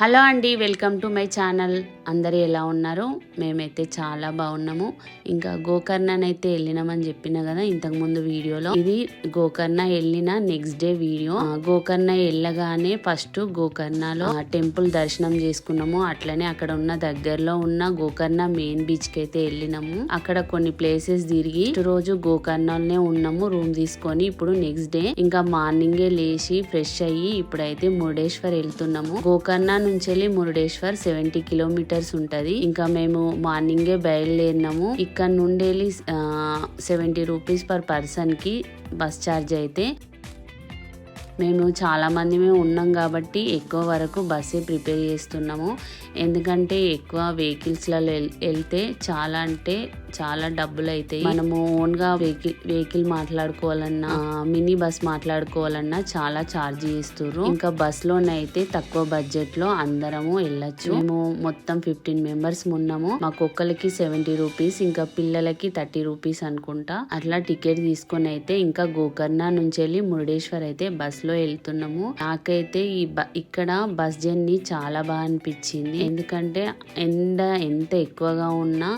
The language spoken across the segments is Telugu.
హలో అండి, వెల్కమ్ టు మై ఛానల్. అందరూ ఎలా ఉన్నారు? మేమైతే చాలా బాగున్నాము. ఇంకా గోకర్ణ అయితే వెళ్ళినామని చెప్పిన కదా ఇంతకుముందు వీడియోలో. ఇది గోకర్ణ వెళ్ళిన నెక్స్ట్ డే వీడియో. గోకర్ణ వెళ్ళగానే ఫస్ట్ గోకర్ణలో టెంపుల్ దర్శనం చేసుకున్నాము. అట్లనే అక్కడ ఉన్న దగ్గరలో ఉన్న గోకర్ణ మెయిన్ బీచ్ కి అయితే వెళ్ళినాము. అక్కడ కొన్ని ప్లేసెస్ తిరిగి రోజు గోకర్ణలోనే ఉన్నాము రూమ్ తీసుకొని. ఇప్పుడు నెక్స్ట్ డే ఇంకా మార్నింగే లేచి ఫ్రెష్ అయ్యి ఇప్పుడైతే మురుడేశ్వర్ వెళ్తున్నాము. గోకర్ణ నుంచి వెళ్ళి మురుడేశ్వర్ 70 కిలోమీటర్స్ ఉంటది. ఇంకా మేము మార్నింగే బయలుదేరినాము. ఇక్కడ నుండి వెళ్ళి 70 రూపీస్ పర్ పర్సన్ కి బస్ ఛార్జ్ అయితే. మేము చాలా మంది ఉన్నాం కాబట్టి ఎక్కువ వరకు బస్సే ప్రిపేర్ చేస్తున్నాము. ఎందుకంటే ఎక్కువ వెహికల్స్లలో వెళ్తే చాలా అంటే చాలా డబ్బులు అవుతాయి. మనము ఓన్గా వెహికల్ మాట్లాడుకోవాలన్నా మినీ బస్ మాట్లాడుకోవాలన్నా చాలా ఛార్జ్ చేస్తుర్రు. ఇంకా బస్ లోనైతే తక్కువ బడ్జెట్ లో అందరము వెళ్ళొచ్చు. మేము మొత్తం 15 మెంబర్స్ ఉన్నాము. మాకు ఒక్కరికి 70 రూపీస్, ఇంకా పిల్లలకి 30 రూపీస్ అనుకుంటా. అట్లా టికెట్ తీసుకొని అయితే ఇంకా గోకర్ణ నుంచి వెళ్ళి మురుడేశ్వర్ అయితే బస్ లో వెళ్తున్నాము. నాకైతే ఇక్కడ బస్ జర్నీ చాలా బాగా అనిపించింది. ఎందుకంటే ఎండ ఎంత ఎక్కువగా ఉన్నా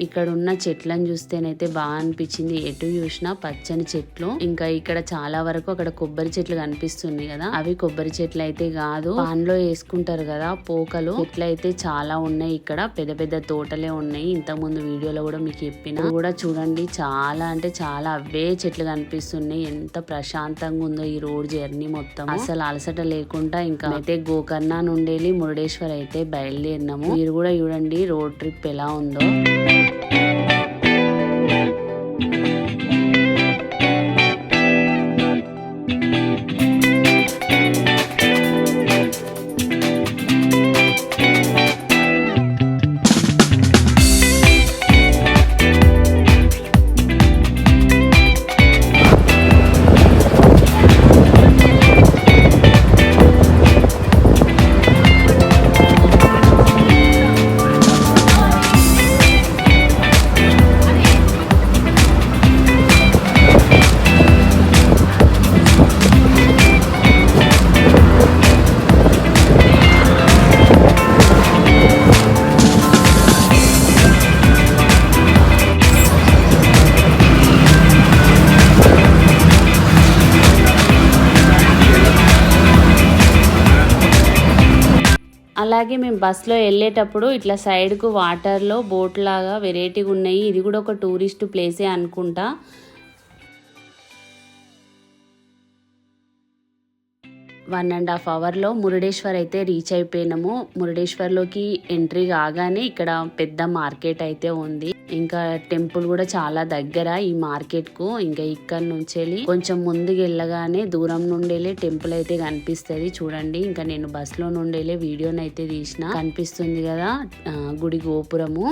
ఇక్కడ ఉన్న చెట్లను చూస్తేనైతే బాగా అనిపించింది. ఎటు చూసినా పచ్చని చెట్లు. ఇంకా ఇక్కడ చాలా వరకు అక్కడ కొబ్బరి చెట్లు కనిపిస్తుంది కదా, అవి కొబ్బరి చెట్లు అయితే కాదు, పాన్లో వేసుకుంటారు కదా పోకలు. చెట్లు అయితే చాలా ఉన్నాయి. ఇక్కడ పెద్ద పెద్ద తోటలే ఉన్నాయి. ఇంతకు ముందు వీడియోలో కూడా మీకు చెప్పిన కూడా చూడండి, చాలా అంటే చాలా అవే చెట్లు కనిపిస్తున్నాయి. ఎంత ప్రశాంతంగా ఉందో ఈ రోడ్ జర్నీ మొత్తం. అసలు అలసట లేకుండా ఇంకా అయితే గోకర్ణ నుండి వెళ్ళి మురుడేశ్వర్ అయితే బయలుదేరినాము. మీరు కూడా చూడండి రోడ్ ట్రిప్ ఎలా ఉందో. అలాగే మేము బస్సులో వెళ్ళేటప్పుడు ఇట్లా సైడ్కు వాటర్లో బోట్ లాగా వెరైటీగా ఉన్నాయి. ఇది కూడా ఒక టూరిస్ట్ ప్లేసే అనుకుంటా. వన్ అండ్ హాఫ్ అవర్లో మురుడేశ్వర్ అయితే రీచ్ అయిపోయినాము. మురుడేశ్వర్లోకి ఎంట్రీ కాగానే ఇక్కడ పెద్ద మార్కెట్ అయితే ఉంది. ఇంకా టెంపుల్ కూడా చాలా దగ్గర ఈ మార్కెట్ కు. ఇంకా ఇక్కడ నుంచి వెళ్ళి కొంచెం ముందుకు వెళ్ళగానే దూరం నుండి వెళ్ళి టెంపుల్ అయితే కనిపిస్తుంది. చూడండి, ఇంకా నేను బస్ లో నుండి వెళ్ళి వీడియోని అయితే తీసిన. కనిపిస్తుంది కదా గుడి గోపురము.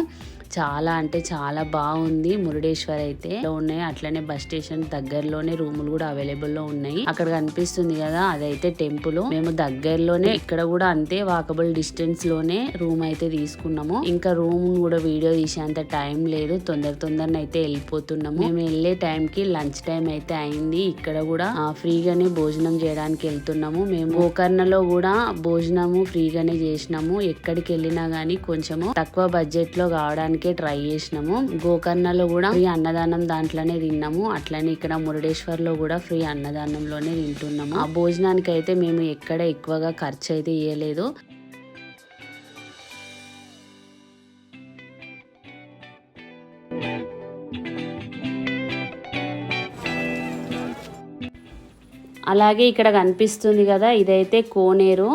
చాలా అంటే చాలా బాగుంది. మురుడేశ్వర్ అయితే ఉన్నాయి. అట్లనే బస్ స్టేషన్ దగ్గరలోనే రూములు కూడా అవైలబుల్ లో ఉన్నాయి. అక్కడ కనిపిస్తుంది కదా అదైతే టెంపుల్. మేము దగ్గరలోనే ఇక్కడ కూడా అంతే వాకబుల్ డిస్టెన్స్ లోనే రూమ్ అయితే తీసుకున్నాము. ఇంకా రూమ్ కూడా వీడియో తీసేంత టైం లేదు, తొందరనే అయితే వెళ్ళిపోతున్నాము. మేము వెళ్ళే టైం కి లంచ్ టైం అయితే అయింది. ఇక్కడ కూడా ఫ్రీగానే భోజనం చేయడానికి వెళ్తున్నాము. మేము గోకర్ణలో కూడా భోజనము ఫ్రీగానే చేసినాము. ఎక్కడికి వెళ్ళినా గానీ కొంచెము తక్కువ బడ్జెట్ లో కావడానికి ట్రై చేసినాము. గోకర్ణలో కూడా ఫ్రీ అన్నదానం దాంట్లోనే తిన్నాము. అట్లనే ఇక్కడ మురుడేశ్వర్ లో కూడా ఫ్రీ అన్నదానంలోనే తింటున్నాము. ఆ భోజనానికి అయితే మేము ఎక్కడ ఎక్కువగా ఖర్చు అయితే చేయలేదు. అలాగే ఇక్కడ కనిపిస్తుంది కదా ఇదైతే కోనేరు.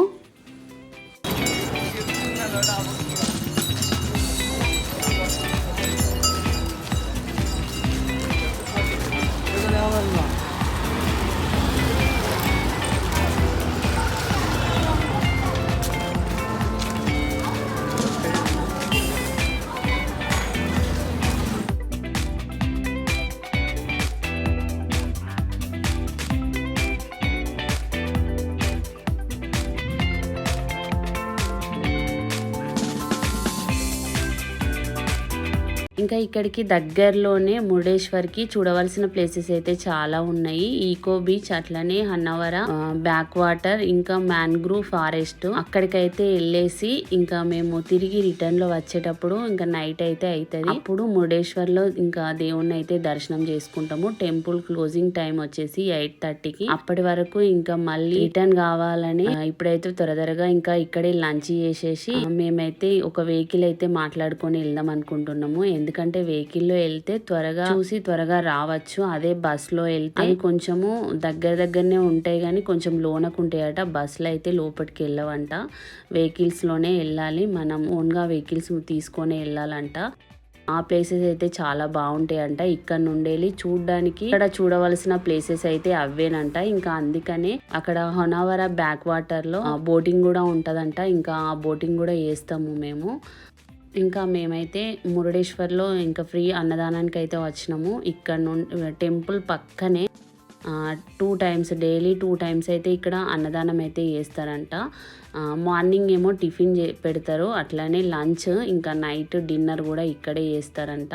ఇంకా ఇక్కడికి దగ్గరలోనే మురుడేశ్వర్కి చూడవలసిన ప్లేసెస్ అయితే చాలా ఉన్నాయి. ఈకో బీచ్, అట్లనే హన్నవర బ్యాక్ వాటర్, ఇంకా మ్యాంగ్రూవ్ ఫారెస్ట్. అక్కడికైతే వెళ్ళేసి ఇంకా మేము తిరిగి రిటర్న్ లో వచ్చేటప్పుడు ఇంకా నైట్ అయితే అవుతుంది. అప్పుడు మురుడేశ్వర్ లో ఇంకా దేవుణ్ణి అయితే దర్శనం చేసుకుంటాము. టెంపుల్ క్లోజింగ్ టైం వచ్చేసి 8:30కి. అప్పటి వరకు ఇంకా మళ్ళీ రిటర్న్ కావాలని ఇప్పుడైతే త్వరగా ఇంకా ఇక్కడే లంచ్ చేసేసి మేమైతే ఒక వెహికల్ అయితే మాట్లాడుకొని వెళ్దాం అనుకుంటున్నాము. ఎందుకంటే వెహికల్ లో వెళ్తే త్వరగా చూసి త్వరగా రావచ్చు. అదే బస్ లో వెళ్తే కొంచెము దగ్గరనే ఉంటాయి కానీ కొంచెం లోనకు ఉంటాయట. బస్ లో అయితే లోపలికి వెళ్ళవంట. వెహికల్స్ లోనే వెళ్ళాలి. మనం ఓన్ గా వెహికల్స్ తీసుకొని వెళ్ళాలంట. ఆ ప్లేసెస్ అయితే చాలా బాగుంటాయంట. ఇక్కడ నుండి చూడడానికి ఇక్కడ చూడవలసిన ప్లేసెస్ అయితే అవేనంట. ఇంకా అందుకనే అక్కడ హొనవర బ్యాక్ వాటర్ లో బోటింగ్ కూడా ఉంటదంట. ఇంకా ఆ బోటింగ్ కూడా చేస్తాము మేము. ఇంకా మేమైతే మురుడేశ్వర్లో ఇంకా ఫ్రీ అన్నదానానికి అయితే వచ్చినాము. ఇక్కడ నుండి టెంపుల్ పక్కనే 2 times డైలీ 2 times అయితే ఇక్కడ అన్నదానం అయితే చేస్తారంట. మార్నింగ్ ఏమో టిఫిన్ పెడతారు, అట్లానే లంచ్, ఇంకా నైట్ డిన్నర్ కూడా ఇక్కడే చేస్తారంట.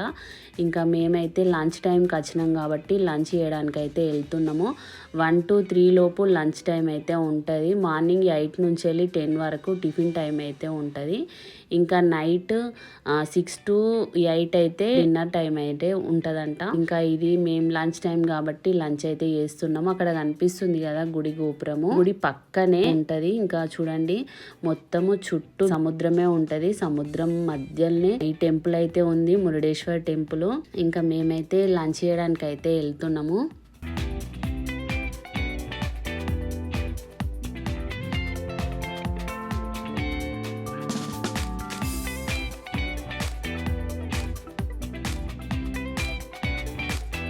ఇంకా మేమైతే లంచ్ టైంకి వచ్చినాం కాబట్టి లంచ్ చేయడానికి అయితే వెళ్తున్నాము. 1 to 3 లోపు లంచ్ టైం అయితే ఉంటుంది. మార్నింగ్ 8 నుంచి వెళ్ళి 10 వరకు టిఫిన్ టైం అయితే ఉంటుంది. ఇంకా నైట్ 6 to 8 అయితే డిన్నర్ టైం అయితే ఉంటుందంట. ఇంకా ఇది మేము లంచ్ టైం కాబట్టి లంచ్ అయితే చేస్తున్నాము. అక్కడ కనిపిస్తుంది కదా గుడి గోపురము, గుడి పక్కనే ఉంటది. ఇంకా చూడండి మొత్తము చుట్టూ సముద్రమే ఉంటది. సముద్రం మధ్యలోనే ఈ టెంపుల్ అయితే ఉంది, మురుడేశ్వర్ టెంపుల్. ఇంకా మేమైతే లంచ్ చేయడానికి అయితే వెళ్తున్నాము.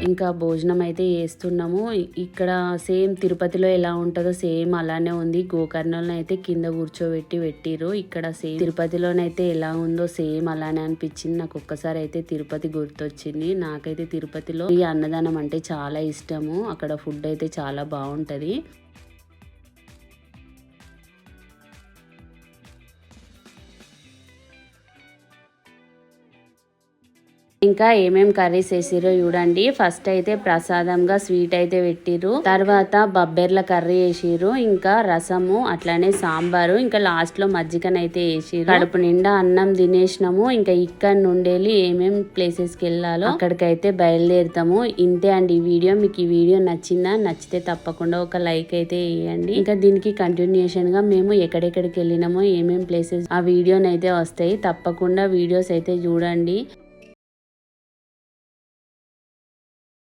ఇంకా భోజనం అయితే చేస్తున్నాము. ఇక్కడ సేమ్ తిరుపతిలో ఎలా ఉంటుందో సేమ్ అలానే ఉంది. గోకర్ణంలో అయితే కింద కూర్చోబెట్టి పెట్టిరు. ఇక్కడ సేమ్ తిరుపతిలోనైతే ఎలా ఉందో సేమ్ అలానే అనిపించింది. నాకు ఒక్కసారి అయితే తిరుపతి గుర్తొచ్చింది. నాకైతే తిరుపతిలో ఈ అన్నదానం అంటే చాలా ఇష్టము. అక్కడ ఫుడ్ అయితే చాలా బాగుంటది. ఇంకా ఏమేం కర్రీస్ వేసిరో చూడండి. ఫస్ట్ అయితే ప్రసాదంగా స్వీట్ అయితే పెట్టిరు, తర్వాత బబ్బెర్ల కర్రీ వేసిరు, ఇంకా రసము, అట్లానే సాంబారు, ఇంకా లాస్ట్ లో మజ్జిగనైతే వేసిరు. కడుపు నిండా అన్నం తినేసినాము. ఇంకా ఇక్కడ నుండేలి ఏమేం ప్లేసెస్ కి వెళ్ళాలో అక్కడికైతే బయలుదేరుతాము. ఇంతే అండి ఈ వీడియో. మీకు ఈ వీడియో నచ్చిందా? నచ్చితే తప్పకుండా ఒక లైక్ అయితే వేయండి. ఇంకా దీనికి కంటిన్యూషన్ గా మేము ఎక్కడెక్కడికి వెళ్ళినామో ఏమేం ప్లేసెస్ ఆ వీడియోనైతే వస్తాయి. తప్పకుండా వీడియోస్ అయితే చూడండి.